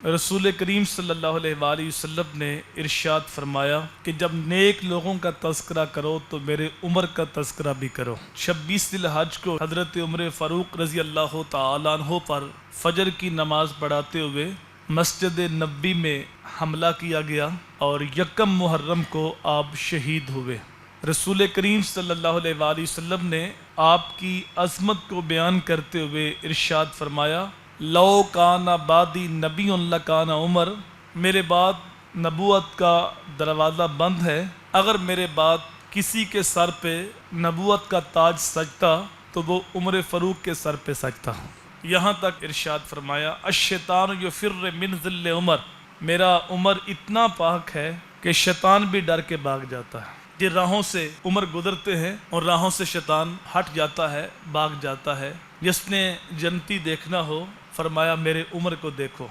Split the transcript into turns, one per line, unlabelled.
रसूल करीम सल्लल्लाहु अलैहि वसल्लम ने इरशाद फरमाया कि जब नेक लोगों का तज़किरा करो तो मेरे उमर का तज़किरा भी करो। 26 ज़िलहज को हज़रत उमर फ़ारूक रज़ी अल्लाह तआला अन्हु पर फ़जर की नमाज़ पढ़ाते हुए मस्जिद नबी में हमला किया गया और यकम मुहर्रम को आप शहीद हुए। रसूल करीम सल्लल्लाहु अलैहि वसल्लम ने आपकी अज़मत को बयान करते हुए इरशाद फरमाया, लो काना बादी नबी लकाना उमर, मेरे बाद नबूवत का दरवाज़ा बंद है। अगर मेरे बाद किसी के सर पे नबूवत का ताज सजता तो वो उमर फ़ारूक के सर पे सजता। यहाँ तक इरशाद फरमाया, अश-शैतान युफ़िर्रु मिन ज़िल्ल उमर, मेरा उमर इतना पाक है कि शैतान भी डर के भाग जाता है। जिन राहों से उमर गुजरते हैं और राहों से शैतान हट जाता है, भाग जाता है। जिसने जन्नती देखना हो, फरमाया मेरे उमर को देखो।